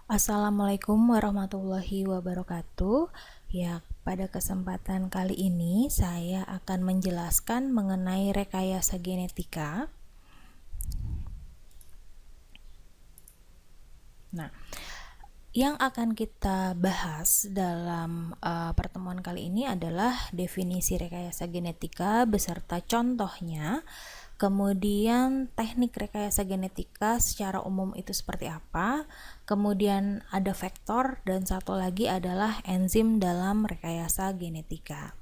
Assalamualaikum warahmatullahi wabarakatuh. Ya, pada kesempatan kali ini saya akan menjelaskan mengenai rekayasa genetika. Nah, yang akan kita bahas dalam pertemuan kali ini adalah definisi rekayasa genetika beserta contohnya. Kemudian teknik rekayasa genetika secara umum itu seperti apa, kemudian ada faktor, dan satu lagi adalah enzim dalam rekayasa genetika.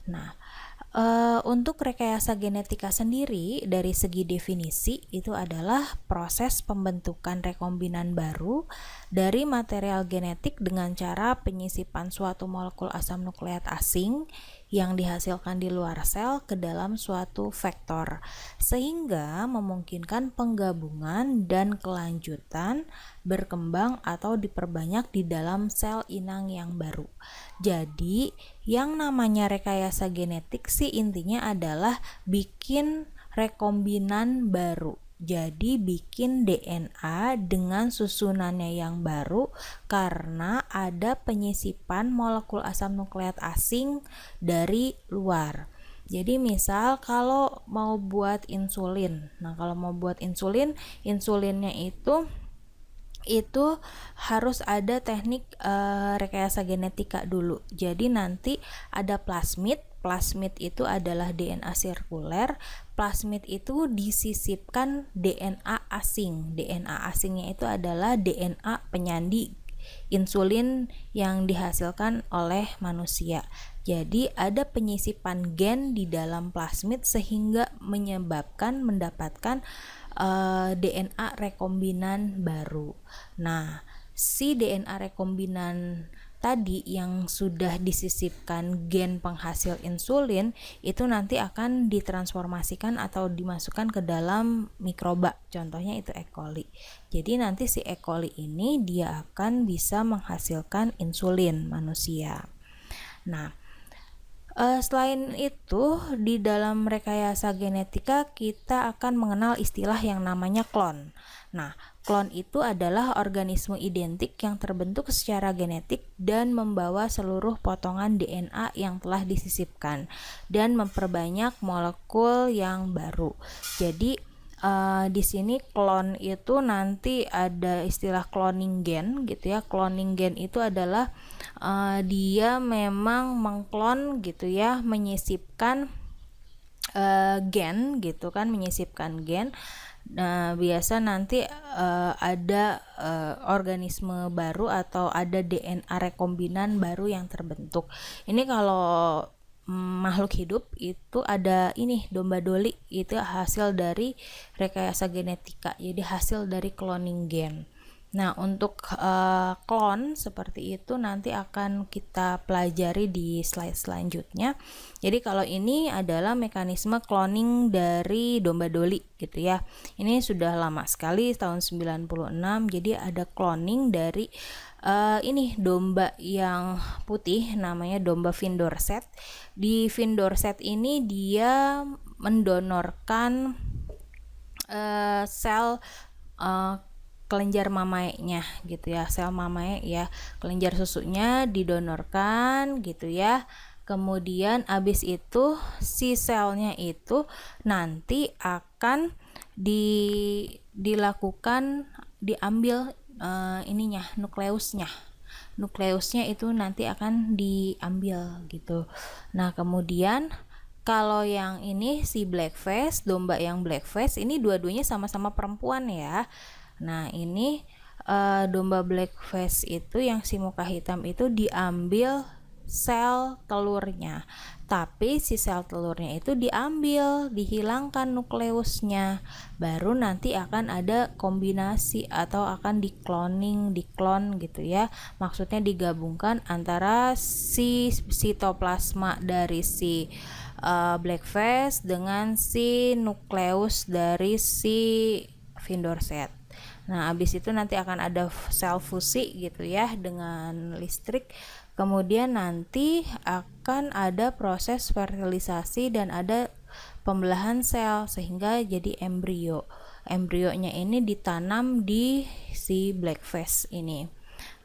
Nah, untuk rekayasa genetika sendiri dari segi definisi itu adalah proses pembentukan rekombinan baru dari material genetik dengan cara penyisipan suatu molekul asam nukleat asing yang dihasilkan di luar sel ke dalam suatu vektor, sehingga memungkinkan penggabungan dan kelanjutan berkembang atau diperbanyak di dalam sel inang yang baru. Jadi, yang namanya rekayasa genetik sih intinya adalah bikin rekombinan baru. Jadi bikin DNA dengan susunannya yang baru karena ada penyisipan molekul asam nukleat asing dari luar. Jadi misal kalau mau buat insulin. Nah, kalau mau buat insulinnya itu harus ada teknik rekayasa genetika dulu. Jadi nanti ada plasmid. Plasmid itu adalah DNA sirkuler. Plasmid itu disisipkan DNA asing. DNA asingnya itu adalah DNA penyandi insulin yang dihasilkan oleh manusia. Jadi ada penyisipan gen di dalam plasmid sehingga mendapatkan DNA rekombinan baru. Nah, si DNA rekombinan tadi yang sudah disisipkan gen penghasil insulin itu nanti akan ditransformasikan atau dimasukkan ke dalam mikroba. Contohnya itu E. coli. Jadi nanti si E. coli ini dia akan bisa menghasilkan insulin manusia. Nah, selain itu, di dalam rekayasa genetika kita akan mengenal istilah yang namanya klon. Nah, klon itu adalah organisme identik yang terbentuk secara genetik dan membawa seluruh potongan DNA yang telah disisipkan dan memperbanyak molekul yang baru. Jadi di sini klon itu nanti ada istilah cloning gen gitu ya. Cloning gen itu adalah dia memang mengklon gitu ya, menyisipkan gen gitu kan, menyisipkan gen. Nah, biasa nanti ada organisme baru atau ada DNA rekombinan baru yang terbentuk. Ini kalau makhluk hidup itu ada ini domba doli, itu hasil dari rekayasa genetika, jadi hasil dari cloning gen. Nah, untuk klon seperti itu nanti akan kita pelajari di slide selanjutnya. Jadi kalau ini adalah mekanisme cloning dari domba doli gitu ya. Ini sudah lama sekali, tahun 96. Jadi ada cloning dari ini domba yang putih namanya domba Vindorset. Di Vindorset ini dia mendonorkan sel kelenjar mamaenya gitu ya, sel mamae ya, kelenjar susunya didonorkan gitu ya. Kemudian abis itu si selnya itu nanti akan diambil ininya, nukleusnya itu nanti akan diambil gitu. Nah, kemudian kalau yang ini si blackface, domba yang blackface ini dua-duanya sama-sama perempuan ya. Nah, ini domba blackface itu yang si muka hitam itu diambil sel telurnya, tapi si sel telurnya itu diambil, dihilangkan nukleusnya, baru nanti akan ada kombinasi atau akan diklon gitu ya. Maksudnya digabungkan antara si sitoplasma dari si blackface dengan si nukleus dari si Vindorset. Nah, habis itu nanti akan ada sel fusi gitu ya dengan listrik. Kemudian nanti akan ada proses fertilisasi dan ada pembelahan sel sehingga jadi embrio. embrionya ini ditanam di si blackface ini.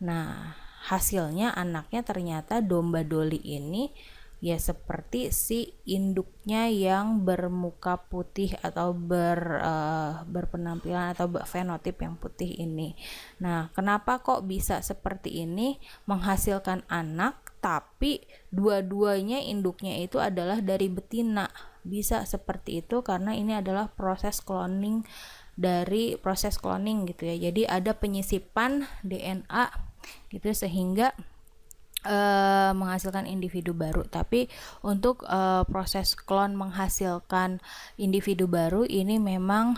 Nah, hasilnya anaknya ternyata domba Dolly ini ya seperti si induknya yang bermuka putih atau berpenampilan atau fenotip yang putih ini. Nah, kenapa kok bisa seperti ini, menghasilkan anak tapi dua-duanya induknya itu adalah dari betina? Bisa seperti itu karena ini adalah proses cloning gitu ya. Jadi ada penyisipan DNA gitu sehingga menghasilkan individu baru. Tapi untuk proses klon menghasilkan individu baru ini memang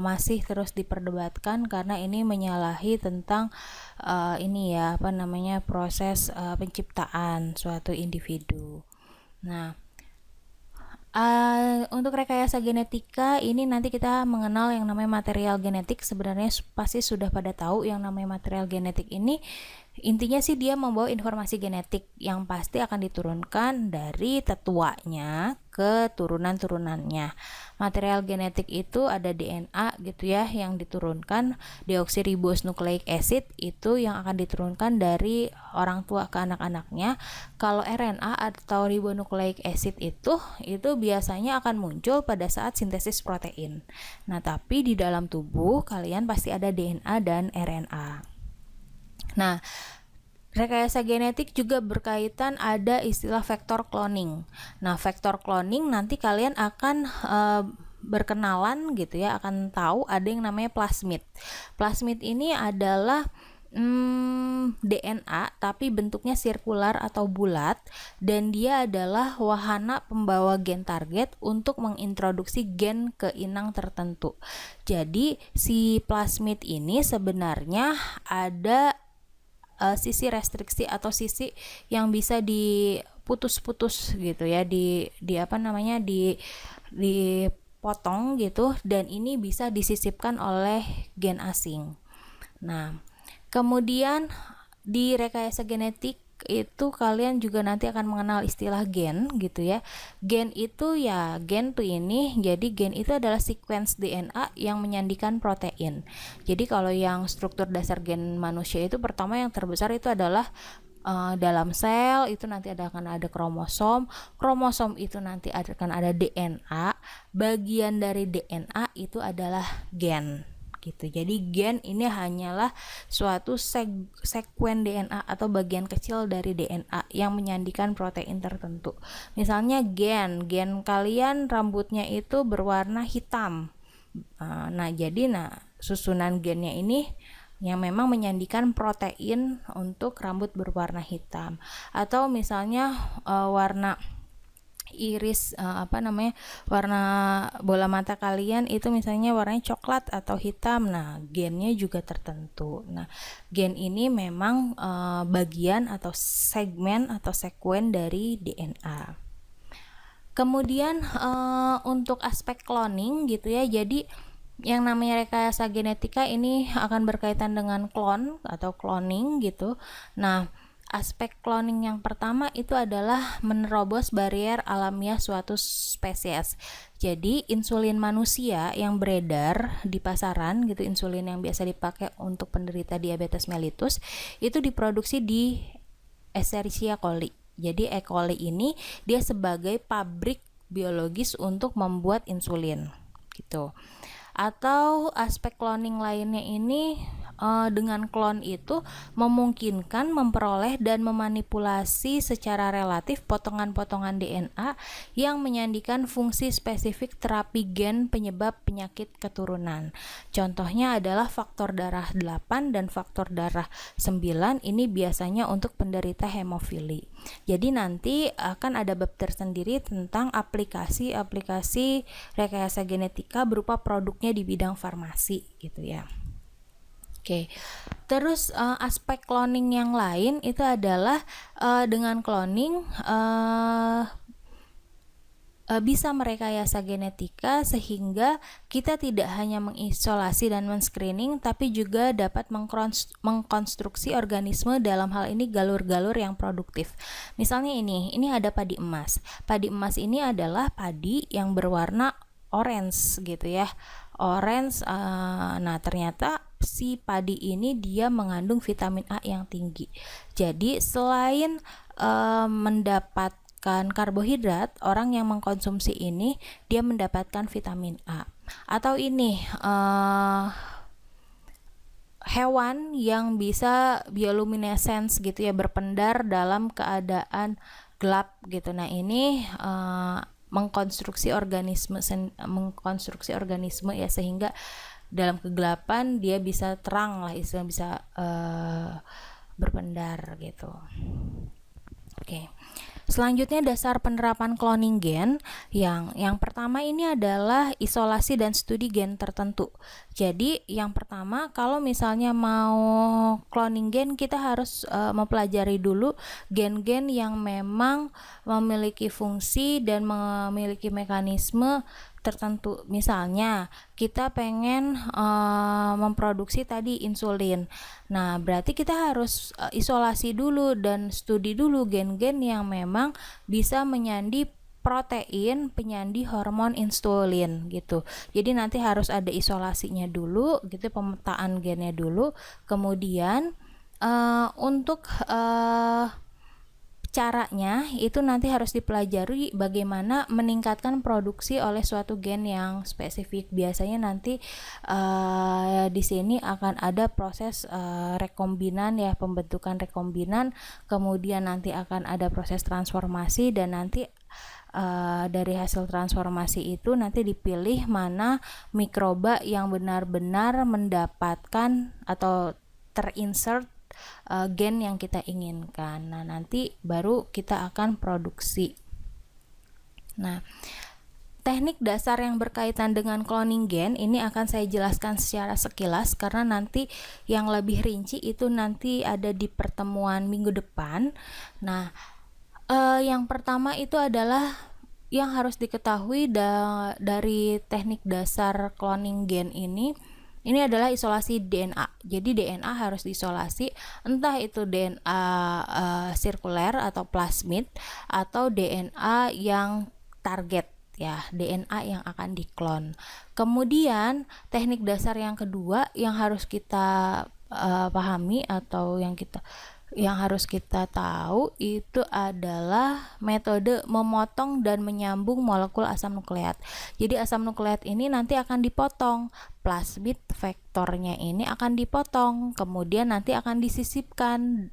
masih terus diperdebatkan karena ini menyalahi tentang proses penciptaan suatu individu. Nah, untuk rekayasa genetika ini nanti kita mengenal yang namanya material genetik. Sebenarnya pasti sudah pada tahu yang namanya material genetik ini. Intinya sih dia membawa informasi genetik yang pasti akan diturunkan dari tetuanya ke turunan-turunannya. Material genetik itu ada DNA gitu ya yang diturunkan, deoksiribose nucleic acid itu yang akan diturunkan dari orang tua ke anak-anaknya. Kalau RNA atau ribonucleic acid itu biasanya akan muncul pada saat sintesis protein. Nah, tapi di dalam tubuh kalian pasti ada DNA dan RNA. Nah, rekayasa genetik juga berkaitan ada istilah vektor cloning. Nah, vektor cloning nanti kalian akan berkenalan gitu ya, akan tahu ada yang namanya plasmid. Plasmid ini adalah DNA tapi bentuknya sirkular atau bulat dan dia adalah wahana pembawa gen target untuk mengintroduksi gen ke inang tertentu. Jadi si plasmid ini sebenarnya ada sisi restriksi atau sisi yang bisa diputus-putus gitu ya, dipotong gitu, dan ini bisa disisipkan oleh gen asing. Nah, kemudian di rekayasa genetik itu kalian juga nanti akan mengenal istilah gen gitu ya. Gen itu ya gen tuh ini, jadi gen itu adalah sequence DNA yang menyandikan protein. Jadi kalau yang struktur dasar gen manusia itu pertama yang terbesar itu adalah dalam sel itu nanti akan ada kromosom itu nanti akan ada DNA, bagian dari DNA itu adalah gen gitu. Jadi gen ini hanyalah suatu sekuen DNA atau bagian kecil dari DNA yang menyandikan protein tertentu. Misalnya gen kalian rambutnya itu berwarna hitam. Nah, susunan gennya ini yang memang menyandikan protein untuk rambut berwarna hitam. Atau misalnya warna iris warna bola mata kalian itu misalnya warnanya coklat atau hitam. Nah, gennya juga tertentu. Nah, gen ini memang bagian atau segmen atau sekuen dari DNA. Kemudian untuk aspek cloning gitu ya. Jadi yang namanya rekayasa genetika ini akan berkaitan dengan klon atau cloning gitu. Nah, aspek cloning yang pertama itu adalah menerobos barier alamiah suatu spesies. Jadi insulin manusia yang beredar di pasaran gitu, insulin yang biasa dipakai untuk penderita diabetes mellitus itu diproduksi di Escherichia coli. Jadi E. coli ini dia sebagai pabrik biologis untuk membuat insulin gitu. Atau aspek cloning lainnya ini dengan klon itu memungkinkan memperoleh dan memanipulasi secara relatif potongan-potongan DNA yang menyandikan fungsi spesifik terapi gen penyebab penyakit keturunan. Contohnya adalah faktor darah 8 dan faktor darah 9 ini biasanya untuk penderita hemofili. Jadi nanti akan ada bab tersendiri tentang aplikasi rekayasa genetika berupa produknya di bidang farmasi gitu ya. Oke, terus aspek cloning yang lain itu adalah dengan cloning bisa merekayasa genetika sehingga kita tidak hanya mengisolasi dan men-screening tapi juga dapat mengkonstruksi organisme, dalam hal ini galur-galur yang produktif. Misalnya ini ada padi emas. Padi emas ini adalah padi yang berwarna orange gitu ya. orange. Nah, ternyata si padi ini dia mengandung vitamin A yang tinggi. Jadi selain mendapatkan karbohidrat, orang yang mengkonsumsi ini dia mendapatkan vitamin A. Atau ini hewan yang bisa bioluminescence gitu ya, berpendar dalam keadaan gelap gitu. Nah, ini mengkonstruksi organisme ya, sehingga dalam kegelapan dia bisa terang lah, istilah bisa berpendar gitu. Oke. Selanjutnya dasar penerapan cloning gen. Yang pertama ini adalah isolasi dan studi gen tertentu. Jadi yang pertama, kalau misalnya mau cloning gen, kita harus mempelajari dulu gen-gen yang memang memiliki fungsi dan memiliki mekanisme tertentu. Misalnya kita pengen memproduksi tadi insulin. Nah, berarti kita harus isolasi dulu dan studi dulu gen-gen yang memang bisa menyandi protein penyandi hormon insulin gitu. Jadi nanti harus ada isolasinya dulu gitu, pemetaan gennya dulu. Kemudian untuk caranya itu nanti harus dipelajari bagaimana meningkatkan produksi oleh suatu gen yang spesifik. Biasanya nanti di sini akan ada proses rekombinan ya, pembentukan rekombinan, kemudian nanti akan ada proses transformasi, dan nanti dari hasil transformasi itu nanti dipilih mana mikroba yang benar-benar mendapatkan atau terinsert gen yang kita inginkan. Nah, nanti baru kita akan produksi. Nah, teknik dasar yang berkaitan dengan cloning gen ini akan saya jelaskan secara sekilas, karena nanti yang lebih rinci itu nanti ada di pertemuan minggu depan. Nah, yang pertama itu adalah yang harus diketahui dari teknik dasar cloning gen ini adalah isolasi DNA. Jadi DNA harus diisolasi, entah itu DNA sirkuler atau plasmid atau DNA yang target ya, DNA yang akan diklon. Kemudian teknik dasar yang kedua yang harus kita pahami atau yang harus kita tahu itu adalah metode memotong dan menyambung molekul asam nukleat. Jadi asam nukleat ini nanti akan dipotong, plasmid vektornya ini akan dipotong, kemudian nanti akan disisipkan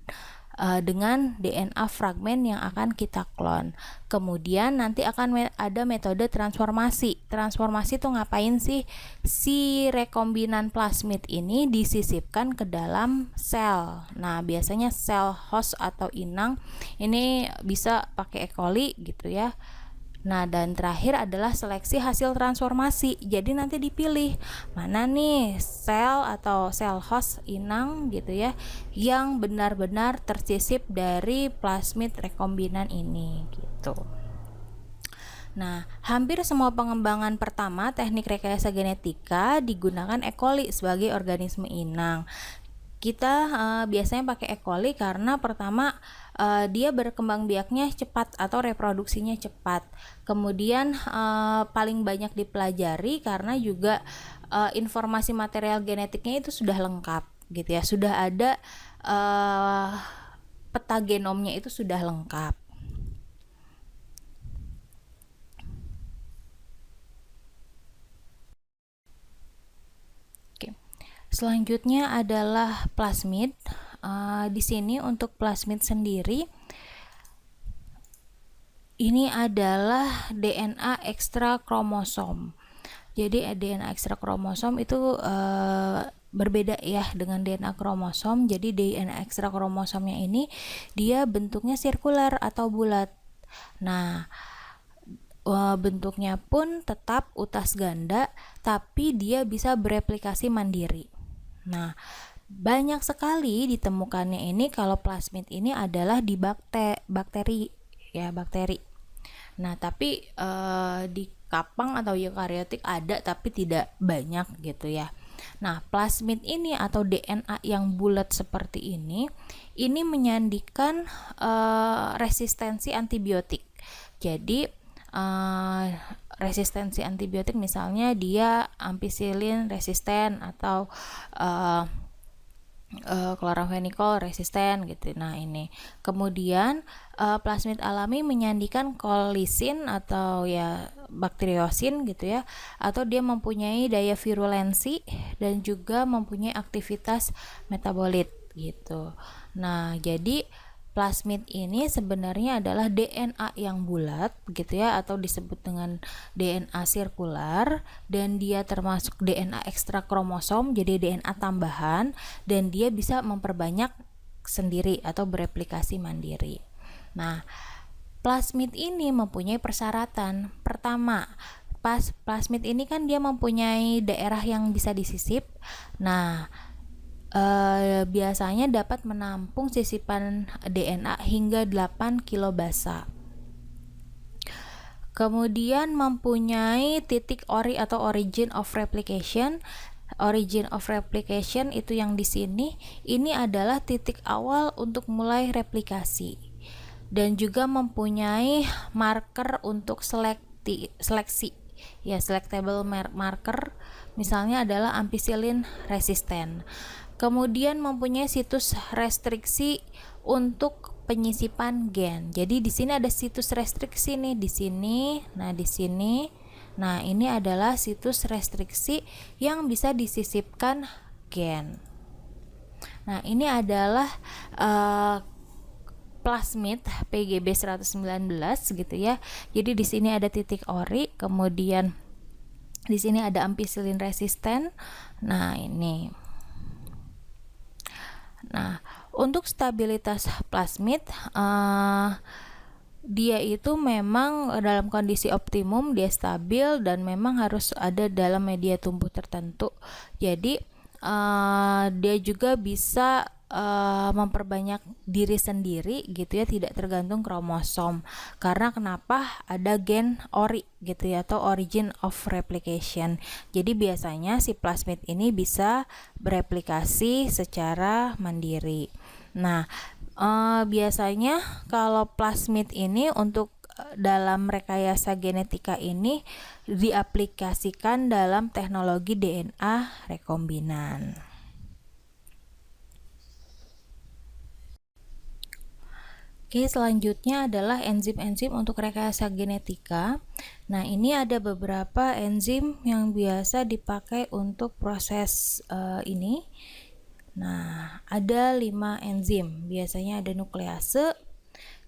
dengan DNA fragmen yang akan kita klon. Kemudian nanti akan ada metode transformasi. Transformasi itu ngapain sih? Si rekombinan plasmid ini disisipkan ke dalam sel. Nah, biasanya sel host atau inang, ini bisa pakai E. coli gitu ya. Nah, dan terakhir adalah seleksi hasil transformasi. Jadi nanti dipilih mana nih sel atau sel host inang gitu ya, yang benar-benar tersisip dari plasmid rekombinan ini gitu. Nah, hampir semua pengembangan pertama teknik rekayasa genetika digunakan E. coli sebagai organisme inang. Kita biasanya pakai E. coli karena pertama dia berkembang biaknya cepat atau reproduksinya cepat. Kemudian paling banyak dipelajari karena juga informasi material genetiknya itu sudah lengkap gitu ya. Sudah ada peta genomnya itu sudah lengkap. Selanjutnya adalah plasmid. Di sini untuk plasmid sendiri, ini adalah DNA ekstra kromosom. Jadi DNA ekstra kromosom itu berbeda ya dengan DNA kromosom. Jadi DNA ekstra kromosomnya ini dia bentuknya sirkular atau bulat. Nah, bentuknya pun tetap utas ganda, tapi dia bisa bereplikasi mandiri. Nah, banyak sekali ditemukannya ini kalau plasmid ini adalah di bakteri ya, bakteri. Nah, tapi di kapang atau eukariotik ada tapi tidak banyak gitu ya. Nah, plasmid ini atau DNA yang bulat seperti ini menyandikan resistensi antibiotik. Jadi resistensi antibiotik, misalnya dia ampicillin resisten atau chloramphenicol resisten gitu. Nah ini kemudian plasmid alami menyandikan kolisin atau ya bakteriosin gitu ya, atau dia mempunyai daya virulensi dan juga mempunyai aktivitas metabolit gitu. Nah jadi plasmid ini sebenarnya adalah DNA yang bulat gitu ya, atau disebut dengan DNA sirkular, dan dia termasuk DNA ekstra kromosom, jadi DNA tambahan, dan dia bisa memperbanyak sendiri atau bereplikasi mandiri. Nah, plasmid ini mempunyai persyaratan. Pertama, plasmid ini kan dia mempunyai daerah yang bisa disisip. Nah, biasanya dapat menampung sisipan DNA hingga 8 kilobasa. Kemudian mempunyai titik ori atau origin of replication. Origin of replication itu yang di sini, ini adalah titik awal untuk mulai replikasi. Dan juga mempunyai marker untuk seleksi. Ya, selectable marker misalnya adalah ampicillin resisten. Kemudian mempunyai situs restriksi untuk penyisipan gen. Jadi di sini ada situs restriksi nih, di sini. Nah, di sini. Nah, ini adalah situs restriksi yang bisa disisipkan gen. Nah, ini adalah plasmid PGB 119 gitu ya. Jadi di sini ada titik ori, kemudian di sini ada ampicillin resisten. Nah, ini. Nah, untuk stabilitas plasmid dia itu memang dalam kondisi optimum, dia stabil dan memang harus ada dalam media tumbuh tertentu. Jadi dia juga bisa memperbanyak diri sendiri gitu ya, tidak tergantung kromosom. Karena kenapa? Ada gen ori gitu ya, atau origin of replication. Jadi biasanya si plasmid ini bisa bereplikasi secara mandiri. Nah, biasanya kalau plasmid ini untuk dalam rekayasa genetika ini diaplikasikan dalam teknologi DNA rekombinan. Oke, selanjutnya adalah enzim-enzim untuk rekayasa genetika. Nah, ini ada beberapa enzim yang biasa dipakai untuk proses ini. Nah, ada 5 enzim. Biasanya ada nuklease,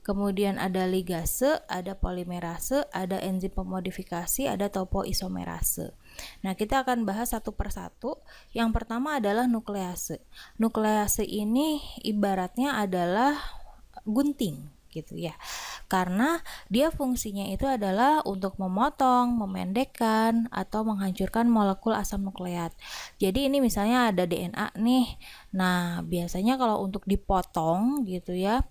kemudian ada ligase, ada polimerase, ada enzim pemodifikasi, ada topoisomerase. Nah, kita akan bahas satu persatu. Yang pertama adalah nuklease. Nuklease ini ibaratnya adalah gunting gitu ya, karena dia fungsinya itu adalah untuk memotong, memendekkan, atau menghancurkan molekul asam nukleat. Jadi ini misalnya ada DNA nih, nah biasanya kalau untuk dipotong gitu ya,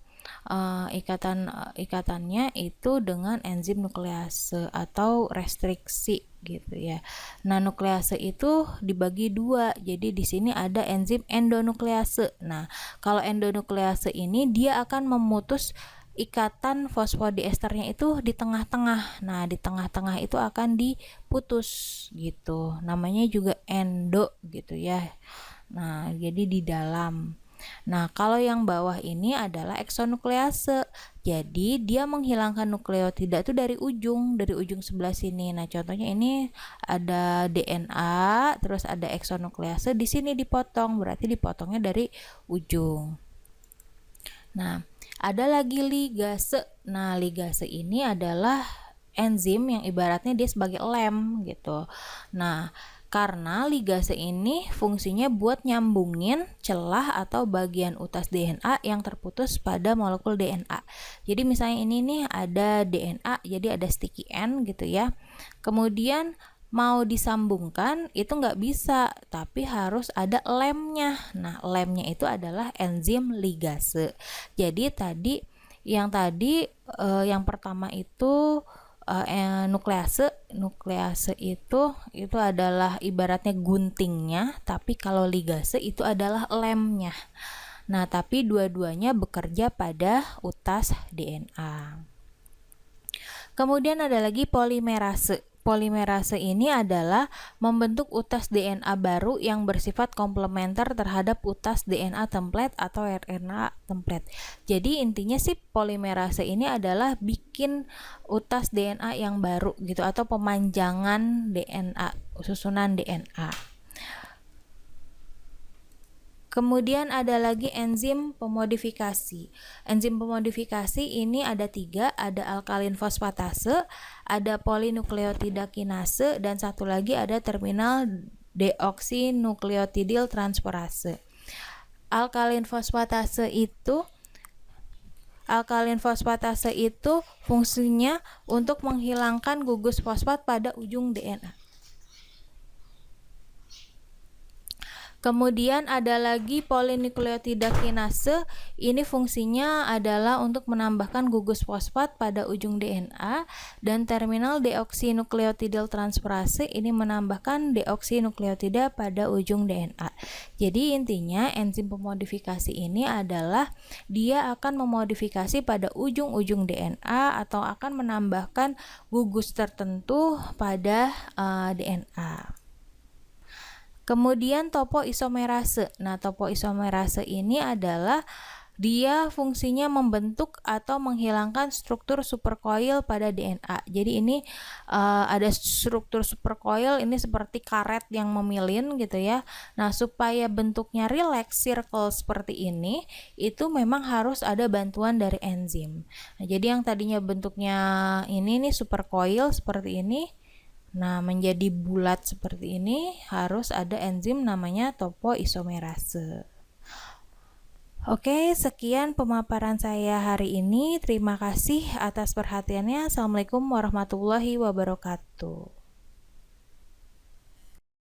ikatannya itu dengan enzim nuklease atau restriksi gitu ya. Nah, nuklease itu dibagi dua. Jadi di sini ada enzim endonuklease. Nah, kalau endonuklease ini dia akan memutus ikatan fosfodiesternya itu di tengah-tengah. Nah, di tengah-tengah itu akan diputus gitu. Namanya juga endo gitu ya. Nah, jadi di dalam. Nah, kalau yang bawah ini adalah eksonuklease. Jadi, dia menghilangkan nukleotida itu dari ujung sebelah sini. Nah, contohnya ini ada DNA, terus ada eksonuklease, di sini dipotong, berarti dipotongnya dari ujung. Nah, ada lagi ligase. Nah, ligase ini adalah enzim yang ibaratnya dia sebagai lem gitu. Nah, karena ligase ini fungsinya buat nyambungin celah atau bagian utas DNA yang terputus pada molekul DNA. Jadi misalnya ini nih ada DNA, jadi ada sticky end gitu ya. Kemudian mau disambungkan itu nggak bisa, tapi harus ada lemnya. Nah, lemnya itu adalah enzim ligase. Jadi yang pertama itu nuklease itu adalah ibaratnya guntingnya, tapi kalau ligase itu adalah lemnya. Nah, tapi dua-duanya bekerja pada utas DNA. Kemudian ada lagi polimerase. polimerase ini adalah membentuk utas DNA baru yang bersifat komplementer terhadap utas DNA template atau RNA template. Jadi intinya sih polimerase ini adalah bikin utas DNA yang baru gitu, atau pemanjangan DNA, susunan DNA. Kemudian ada lagi enzim pemodifikasi. Enzim pemodifikasi ini ada 3, ada alkalin fosfatase, ada polinukleotida kinase, dan satu lagi ada terminal deoksinukleotidil transferase. Alkalin fosfatase itu fungsinya untuk menghilangkan gugus fosfat pada ujung DNA. Kemudian ada lagi polinukleotida kinase, ini fungsinya adalah untuk menambahkan gugus fosfat pada ujung DNA, dan terminal deoksinukleotidil transferase ini menambahkan deoksinukleotida pada ujung DNA. Jadi intinya enzim pemodifikasi ini adalah dia akan memodifikasi pada ujung-ujung DNA atau akan menambahkan gugus tertentu pada DNA. Kemudian topoisomerase. Nah, topoisomerase ini adalah dia fungsinya membentuk atau menghilangkan struktur supercoil pada DNA. Jadi ini ada struktur supercoil ini seperti karet yang memilin gitu ya. Nah, supaya bentuknya relax circle seperti ini, itu memang harus ada bantuan dari enzim. Nah, jadi yang tadinya bentuknya ini nih supercoil seperti ini, nah, menjadi bulat seperti ini, harus ada enzim namanya topoisomerase. Oke, sekian pemaparan saya hari ini. Terima kasih atas perhatiannya. Assalamualaikum warahmatullahi wabarakatuh.